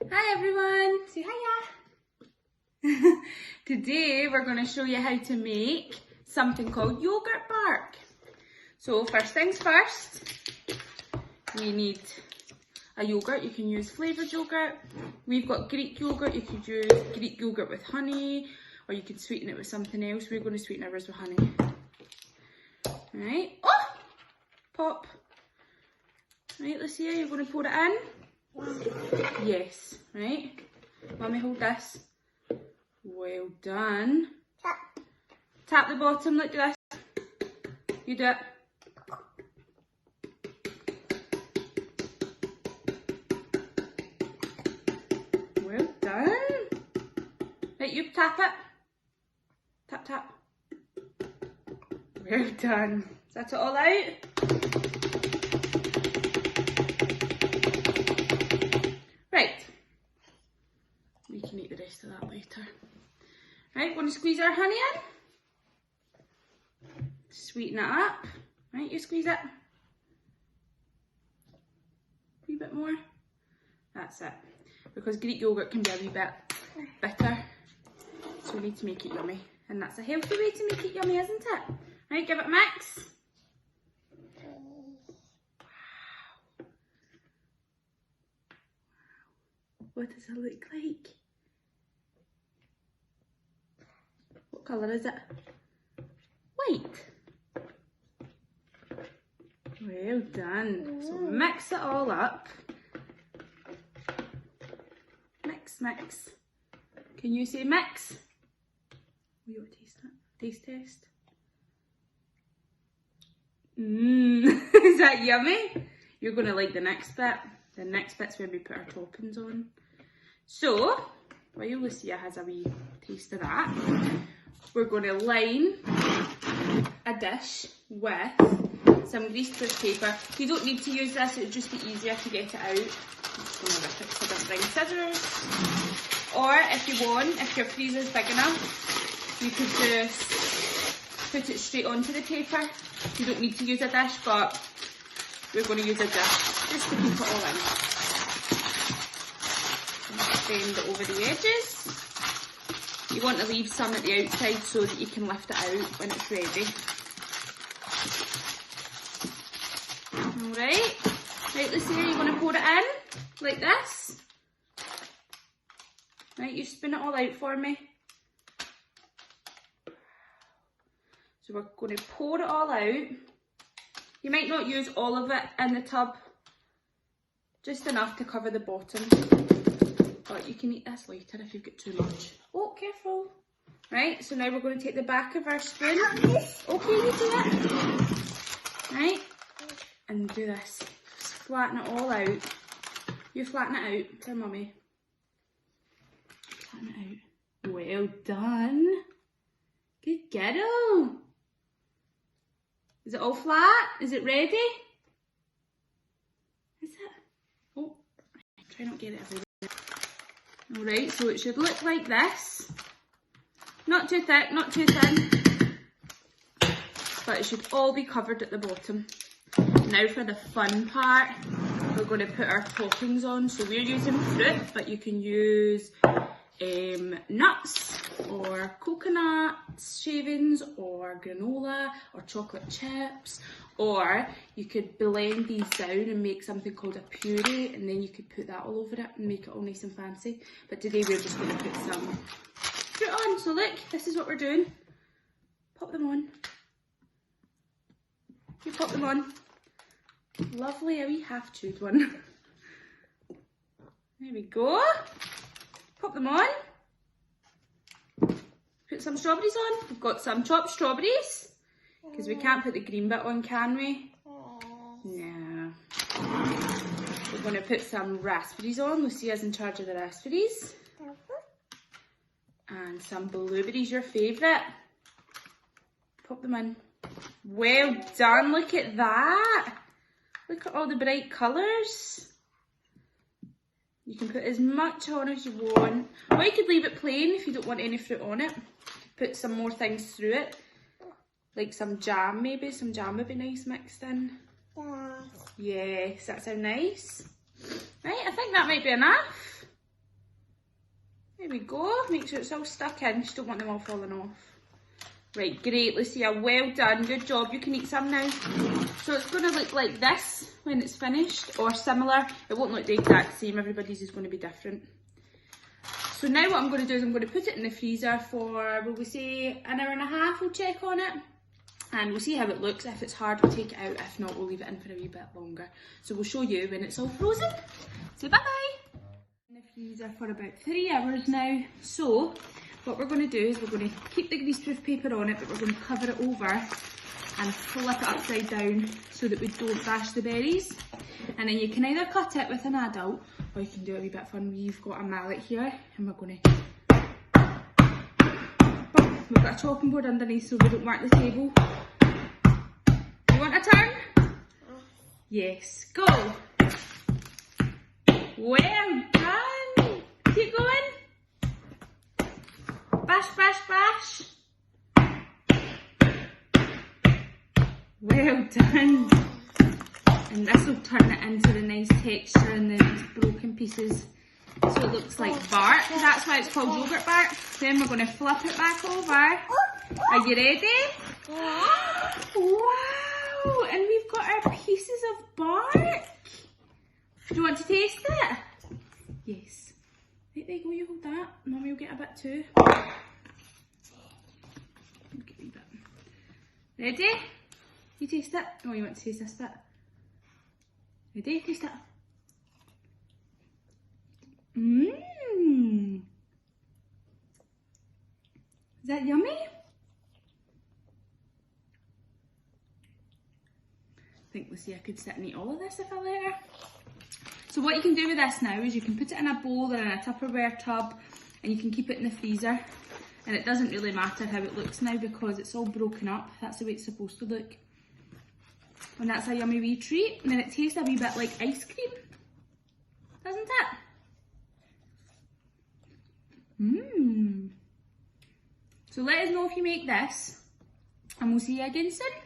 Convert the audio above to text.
Hi everyone! Say hiya! Today we're going to show you how to make something called Yoghurt Bark. So first things first, we need a yoghurt. You can use flavoured yoghurt. We've got Greek yoghurt. You could use Greek yoghurt with honey, or you could sweeten it with something else. We're going to sweeten ours with honey. Right? Oh! Pop. Right, Lucia, you're going to pour it in? Yes, right. Mummy, hold this. Well done. Tap. Tap the bottom like this. You do it. Well done. Right, you tap it. Tap, tap. Well done. Is that it all out? Right, we can eat the rest of that later. Right, want to squeeze our honey in? Sweeten it up. Right, you squeeze it. A wee bit more. That's it. Because Greek yoghurt can be a wee bit bitter, so we need to make it yummy. And that's a healthy way to make it yummy, isn't it? Right, give it a mix. What does it look like? What colour is it? White. Well done. So mix it all up. Mix, mix. Can you say mix? We want to taste it. Taste test. Is that yummy? You're going to like the next bit. The next bit's where we put our toppings on. So, while Lucia has a wee taste of that, we're going to line a dish with some greaseproof paper. You don't need to use this, it would just be easier to get it out. I'm just going to rip it so I don't bring scissors. Or if you want, if your freezer's big enough, you could just put it straight onto the paper. You don't need to use a dish, but we're going to use a dish just to keep it all in. Bend it over the edges. You want to leave some at the outside so that you can lift it out when it's ready. Alright. Right, Lucia, you want to pour it in like this. Right, you spin it all out for me. So we're going to pour it all out. You might not use all of it in the tub, just enough to cover the bottom. But you can eat this later if you've got too much. Oh, careful. Right, so now we're going to take the back of our spoon. Okay, you do it. Right, and do this. Just flatten it all out. You flatten it out. Tell Mummy. Flatten it out. Well done. Good girl. Is it all flat? Is it ready? Is it? Oh, try not to get it everywhere. Alright, so it should look like this. Not too thick, not too thin. But it should all be covered at the bottom. Now for the fun part, we're going to put our toppings on. So we're using fruit, but you can use nuts or coconut shavings or granola or chocolate chips, or you could blend these down and make something called a puree, and then you could put that all over it and make it all nice and fancy. But today we're just going to put some fruit on. So look, this is what we're doing. Pop them on. You pop them on. Lovely, a wee half chewed one. There we go. Pop them on. Put some strawberries on. We've got some chopped strawberries, because we can't put the green bit on, can we? No. We're going to put some raspberries on. Lucia's in charge of the raspberries. And some blueberries, your favourite. Pop them in. Well done, look at that. Look at all the bright colours. You can put as much on as you want. Or you could leave it plain if you don't want any fruit on it. Put some more things through it. Like some jam maybe. Some jam would be nice mixed in. Yeah. Yes, that sounds nice. Right, I think that might be enough. There we go. Make sure it's all stuck in. Just don't want them all falling off. Right, great, Lucia. Well done. Good job. You can eat some now. So it's going to look like this when it's finished, or similar. It won't look the exact same. Everybody's is going to be different. So now what I'm going to do is I'm going to put it in the freezer for, will we say, an hour and a half. We'll check on it. And we'll see how it looks. If it's hard, we'll take it out. If not, we'll leave it in for a wee bit longer. So we'll show you when it's all frozen. So bye-bye. In the freezer for about 3 hours now. So what we're going to do is we're going to keep the greaseproof paper on it, but we're going to cover it over and flip it upside down so that we don't bash the berries. And then you can either cut it with an adult, or you can do it a wee bit fun. We've got a mallet here, and we're going to... We've got a chopping board underneath so we don't mark the table. You want a turn? Yes. Go. Well done. Keep going. Bash, bash, bash. Well done. And this will turn it into the nice texture and the broken pieces. So it looks like bark. That's why it's called yogurt bark. Then we're going to flip it back over. Are you ready? Wow! And we've got our pieces of bark. Do you want to taste it? Yes. Right, there you go, you hold that. Mummy will get a bit too. Get a wee bit. Ready? You taste it? Oh, you want to taste this bit? Ready? Taste it. Mmm. Is that yummy? I think Lucia could sit and eat all of this if I let her. So what you can do with this now is you can put it in a bowl or in a Tupperware tub, and you can keep it in the freezer. And it doesn't really matter how it looks now because it's all broken up. That's the way it's supposed to look. And that's a yummy wee treat. And then it tastes a wee bit like ice cream. Doesn't it? Mmm. So let us know if you make this, and we'll see you again soon.